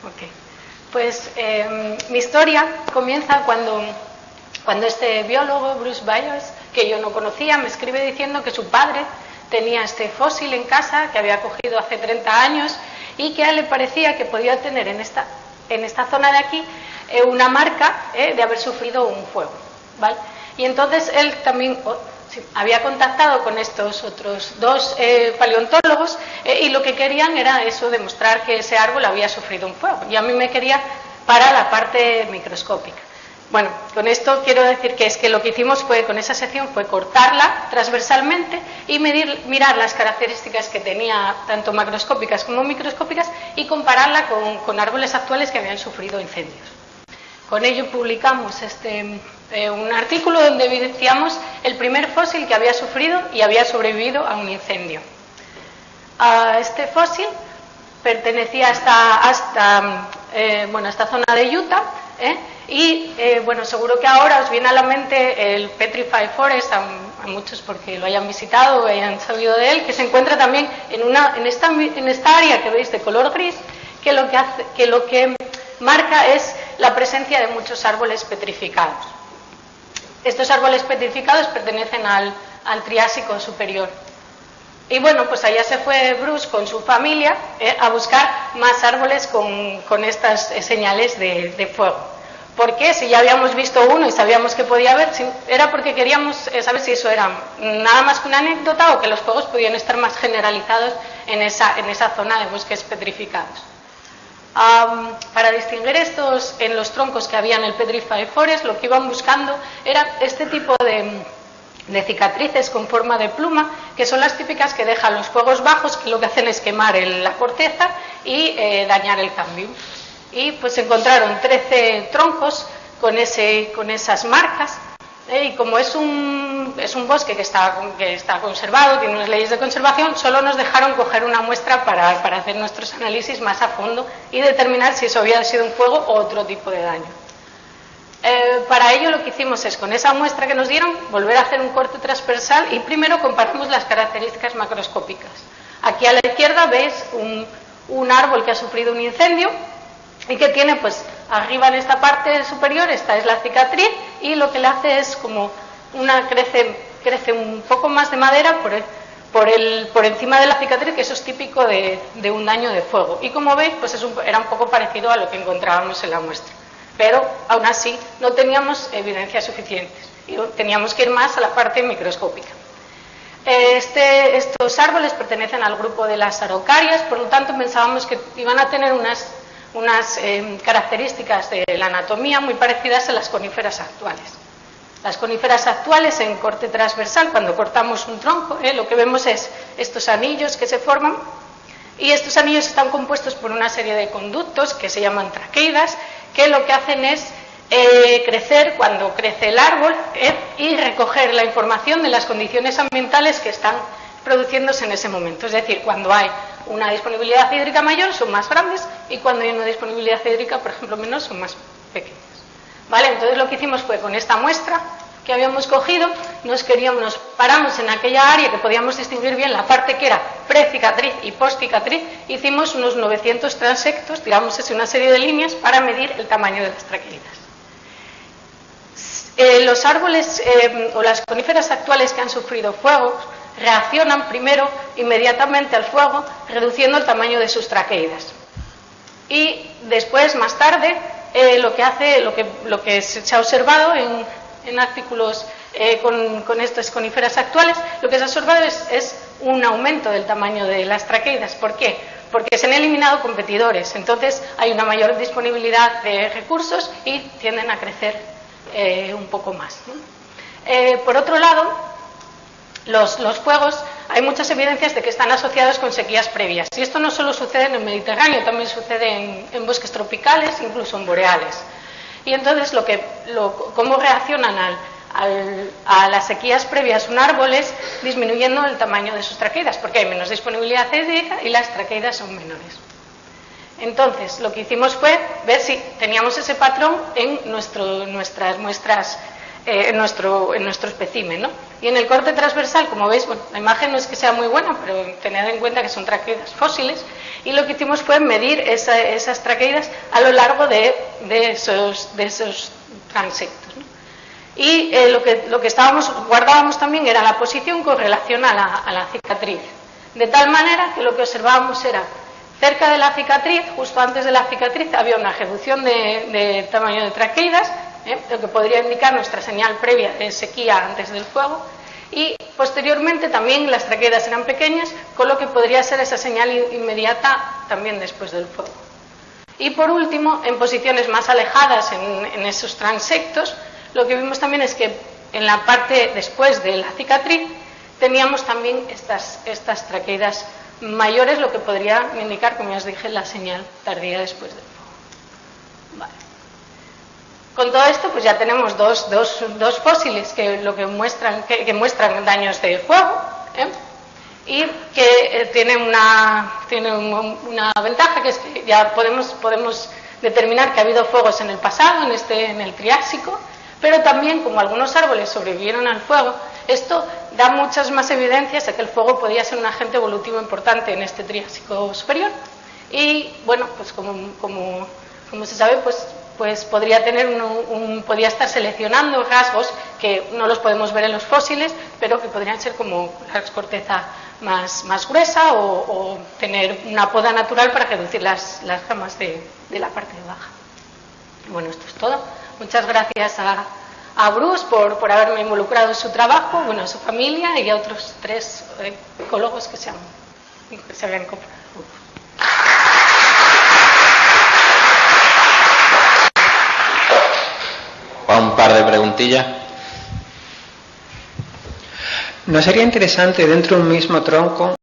Ok. Pues mi historia comienza cuando este biólogo, Bruce Byers, que yo no conocía, me escribe diciendo que su padre tenía este fósil en casa que había cogido hace 30 años y que a él le parecía que podía tener en esta zona de aquí una marca de haber sufrido un fuego, ¿vale? Y entonces él también había contactado con estos otros dos paleontólogos y lo que querían era eso, demostrar que ese árbol había sufrido un fuego. Y a mí me quería para la parte microscópica. Bueno, con esto quiero decir que es que lo que hicimos con esa sección fue cortarla transversalmente y mirar las características que tenía, tanto macroscópicas como microscópicas, y compararla con árboles actuales que habían sufrido incendios. Con ello publicamos un artículo donde evidenciamos el primer fósil que había sufrido y había sobrevivido a un incendio. Este fósil pertenecía a esta zona de Utah, y bueno, seguro que ahora os viene a la mente el Petrified Forest, a muchos porque lo hayan visitado o hayan sabido de él, que se encuentra también en esta área que veis de color gris, que lo que marca es la presencia de muchos árboles petrificados. Estos árboles petrificados pertenecen al Triásico superior. Y bueno, pues allá se fue Bruce con su familia a buscar más árboles con estas señales de fuego. ¿Por qué? Si ya habíamos visto uno y sabíamos que podía haber, era porque queríamos saber si eso era nada más que una anécdota o que los fuegos podían estar más generalizados en esa zona de bosques petrificados. Para distinguir estos en los troncos que había en el Petrified Forest, lo que iban buscando era este tipo de cicatrices con forma de pluma, que son las típicas que dejan los fuegos bajos, que lo que hacen es quemar la corteza y dañar el cambio. Y pues encontraron 13 troncos con esas marcas, y como es un bosque que está conservado, tiene unas leyes de conservación, solo nos dejaron coger una muestra para hacer nuestros análisis más a fondo y determinar si eso había sido un fuego o otro tipo de daño. Para ello lo que hicimos es, con esa muestra que nos dieron, volver a hacer un corte transversal y primero comparamos las características macroscópicas. Aquí a la izquierda veis un árbol que ha sufrido un incendio y que tiene, pues, arriba en esta parte superior, esta es la cicatriz, y lo que le hace es como crece un poco más de madera por encima de la cicatriz, que eso es típico de un daño de fuego. Y como veis, pues era un poco parecido a lo que encontrábamos en la muestra. Pero aún así no teníamos evidencias suficientes y teníamos que ir más a la parte microscópica. Estos árboles pertenecen al grupo de las araucarias, por lo tanto pensábamos que iban a tener unas características de la anatomía muy parecidas a las coníferas actuales. Las coníferas actuales en corte transversal, cuando cortamos un tronco, lo que vemos es estos anillos que se forman, y estos anillos están compuestos por una serie de conductos que se llaman traqueidas, que lo que hacen es crecer cuando crece el árbol y recoger la información de las condiciones ambientales que están produciéndose en ese momento. Es decir, cuando hay una disponibilidad hídrica mayor son más grandes y cuando hay una disponibilidad hídrica, por ejemplo, menor, son más pequeñas. ¿Vale? Entonces lo que hicimos fue, con esta muestra que habíamos cogido, nos paramos en aquella área que podíamos distinguir bien la parte que era precicatriz y postcicatriz, hicimos unos 900 transectos, tiramos una serie de líneas para medir el tamaño de las traqueidas. Los árboles o las coníferas actuales que han sufrido fuegos reaccionan primero inmediatamente al fuego, reduciendo el tamaño de sus traqueidas. Y después, más tarde, lo que se ha observado en artículos con estas coníferas actuales, lo que se ha observado es un aumento del tamaño de las traqueidas. ¿Por qué? Porque se han eliminado competidores, entonces hay una mayor disponibilidad de recursos y tienden a crecer un poco más, ¿no? Por otro lado, los fuegos, hay muchas evidencias de que están asociados con sequías previas. Y esto no solo sucede en el Mediterráneo, también sucede en bosques tropicales, incluso en boreales. Y entonces, cómo reaccionan a las sequías previas un árbol es disminuyendo el tamaño de sus traqueidas, porque hay menos disponibilidad hídrica y las traqueidas son menores. Entonces, lo que hicimos fue ver si teníamos ese patrón en nuestras muestras en nuestro espécimen, ¿no? Y en el corte transversal, como veis, bueno, la imagen no es que sea muy buena, pero tened en cuenta que son traqueidas fósiles, y lo que hicimos fue medir esas traqueidas a lo largo de esos transectos, ¿no? Y lo que guardábamos también era la posición con relación a la cicatriz, de tal manera que lo que observábamos era cerca de la cicatriz, justo antes de la cicatriz, había una reducción de tamaño de traqueidas, lo que podría indicar nuestra señal previa de sequía antes del fuego, y posteriormente también las traqueidas eran pequeñas, con lo que podría ser esa señal inmediata también después del fuego. Y por último, en posiciones más alejadas en esos transectos, lo que vimos también es que en la parte después de la cicatriz teníamos también estas traqueidas mayores, lo que podría indicar, como ya os dije, la señal tardía después del fuego. Vale. Con todo esto, pues ya tenemos dos fósiles que muestran daños de fuego, y que tienen una ventaja, que es que ya podemos determinar que ha habido fuegos en el pasado, en el Triásico, pero también, como algunos árboles sobrevivieron al fuego, esto da muchas más evidencias de que el fuego podía ser un agente evolutivo importante en este Triásico superior. Y bueno, pues como se sabe, pues podría estar seleccionando rasgos que no los podemos ver en los fósiles, pero que podrían ser como la corteza más gruesa, o tener una poda natural para reducir las ramas de la parte baja. Bueno, esto es todo. Muchas gracias a Bruce por haberme involucrado en su trabajo, bueno, a su familia y a otros 3 ecólogos que se habían incorporado. Un par de preguntillas. ¿No sería interesante dentro de un mismo tronco